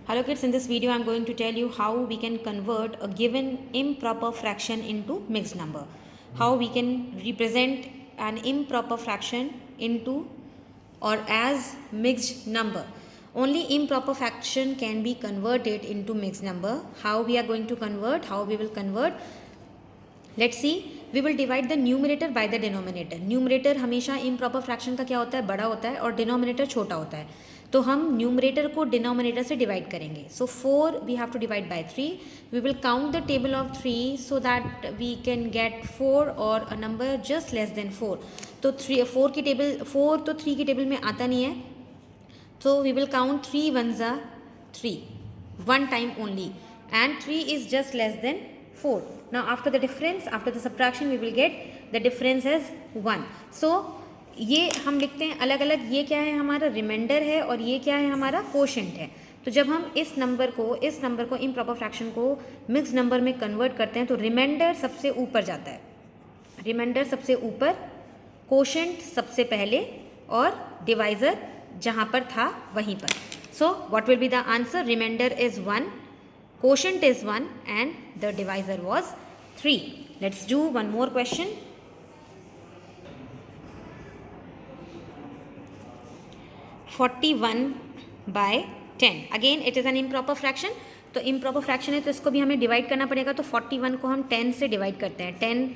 Hello kids, in this video I am going to tell you how we can convert a given improper fraction into mixed number. How we can represent an improper fraction into or as mixed number. Only improper fraction can be converted into mixed number. How we are going to convert, how we will convert. Let's see, we will divide the numerator by the denominator. Numerator हमेशा improper fraction का क्या होता है, बड़ा होता है और denominator छोटा होता है. तो हम न्यूमरेटर को डिनोमिनेटर से डिवाइड करेंगे. So 4 we have to divide by 3. We will count the table of 3 so that we can get 4 और a number just less than 4. तो 4 तो 3 की टेबल में आता नहीं है. तो we will count 3 1s are 3 one time only and 3 is just less than 4. Now after the difference, after the subtraction, we will get the difference as 1. So ये हम लिखते हैं अलग अलग. ये क्या है, हमारा रिमाइंडर है और ये क्या है, हमारा कोशेंट है. तो जब हम इस नंबर को इम्प्रॉपर फ्रैक्शन को मिक्स नंबर में कन्वर्ट करते हैं तो रिमाइंडर सबसे ऊपर जाता है. रिमाइंडर सबसे ऊपर, कोशेंट सबसे पहले और डिवाइज़र जहाँ पर था वहीं पर. So what will be the answer? Remainder is 1, quotient is 1 and the divisor was 3. Let's do one more question. 41 by 10. Again it is an improper fraction. तो इम्प्रॉपर फ्रैक्शन है तो इसको भी हमें डिवाइड करना पड़ेगा. तो 41 को हम 10 से डिवाइड करते हैं. 10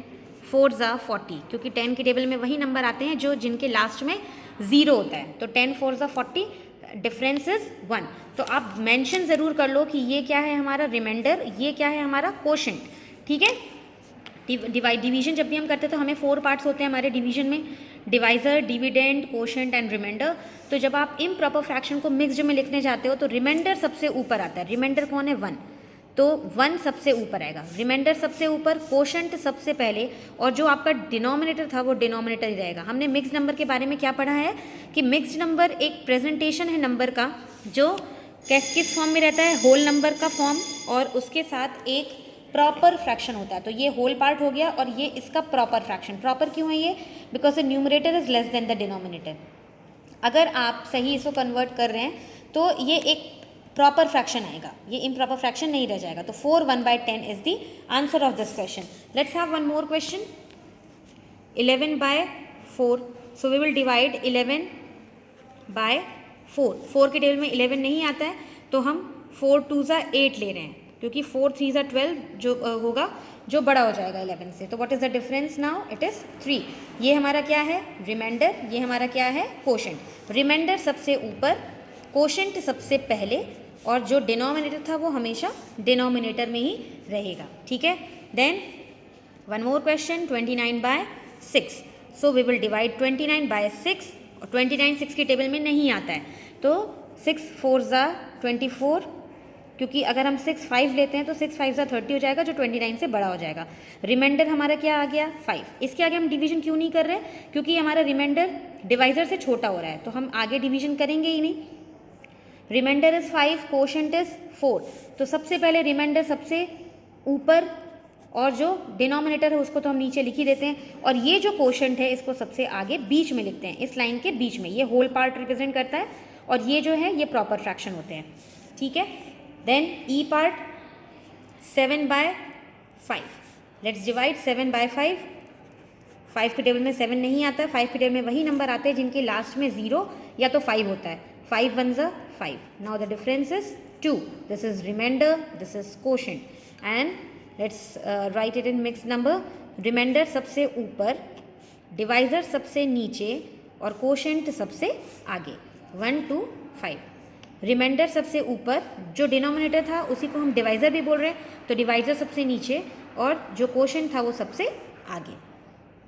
4s are 40, क्योंकि 10 की टेबल में वही नंबर आते हैं जो जिनके लास्ट में 0 होता है. तो 10 4s are 40, डिफरेंस इज 1. तो आप मेंशन ज़रूर कर लो कि ये क्या है हमारा रिमाइंडर, ये क्या है हमारा कोशेंट. ठीक है. डिवीजन जब भी हम करते हैं तो हमें 4 पार्ट्स होते हैं हमारे डिवीजन में, divisor, dividend, quotient and remainder. तो जब आप इम्प्रॉपर फ्रैक्शन को मिक्स्ड में लिखने जाते हो तो रिमाइंडर सबसे ऊपर आता है. रिमाइंडर कौन है? 1. तो 1 सबसे ऊपर आएगा, रिमाइंडर सबसे ऊपर, कोशेंट सबसे पहले और जो आपका डिनोमिनेटर था वो डिनोमिनेटर ही रहेगा. हमने मिक्स्ड नंबर के बारे में क्या पढ़ा है कि मिक्स्ड नंबर एक प्रेजेंटेशन है नंबर का जो किस फॉर्म में रहता है, होल नंबर का फॉर्म, और उसके साथ एक प्रॉपर फ्रैक्शन होता है. तो ये होल पार्ट हो गया और ये इसका प्रॉपर फ्रैक्शन. प्रॉपर क्यों है ये? Because the numerator is less than the denominator. अगर आप सही इसको कन्वर्ट कर रहे हैं तो ये एक प्रॉपर फ्रैक्शन आएगा, ये इम्प्रॉपर फ्रैक्शन नहीं रह जाएगा. तो 4 1 by 10 is the answer of this question. Let's have one more question. 11 by 4. So we will divide 11 by 4. 4 की टेबल में 11 नहीं आता है तो हम 4 2s are 8 ले रहे हैं, क्योंकि 4 3s are 12 जो होगा जो बड़ा हो जाएगा 11 से. तो what is the difference now? It is 3. ये हमारा क्या है? रिमाइंडर. ये हमारा क्या है? कोशेंट. रिमाइंडर सबसे ऊपर, कोशेंट सबसे पहले और जो डिनोमिनेटर था वो हमेशा डिनोमिनेटर में ही रहेगा. ठीक है. Then one more question. 29 by 6. So we will divide 29 by 6. और 29 6 की टेबल में नहीं आता है तो 6 4s are 24, क्योंकि अगर हम 6 5 लेते हैं तो 6 5s are 30 हो जाएगा जो 29 से बड़ा हो जाएगा. रिमाइंडर हमारा क्या आ गया? 5. इसके आगे हम डिवीजन क्यों नहीं कर रहे? क्योंकि हमारा रिमाइंडर डिवाइज़र से छोटा हो रहा है तो हम आगे डिवीजन करेंगे ही नहीं. Remainder is 5, quotient is 4. तो सबसे पहले रिमाइंडर सबसे ऊपर और जो डिनोमिनेटर है उसको तो हम नीचे लिख ही देते हैं, और ये जो कोशेंट है इसको सबसे आगे बीच में लिखते हैं, इस लाइन के बीच में. ये होल पार्ट रिप्रेजेंट करता है और ये जो है ये प्रॉपर फ्रैक्शन होते हैं. ठीक है. Then E part 7 by 5. Let's divide 7 by 5. 5 की टेबल में 7 नहीं आता है. 5 की टेबल में वही नंबर आते हैं जिनके लास्ट में 0 या तो 5 होता है. 5 1s are 5. Now the difference is 2. This is remainder, this is quotient. And let's write it in mixed number. Remainder सबसे ऊपर, डिवाइज़र सबसे नीचे और कोशेंट सबसे आगे. 1 2 5. रिमाइंडर सबसे ऊपर, जो डिनोमिनेटर था उसी को हम डिवाइज़र भी बोल रहे हैं, तो डिवाइज़र सबसे नीचे और जो कोशेंट था वो सबसे आगे.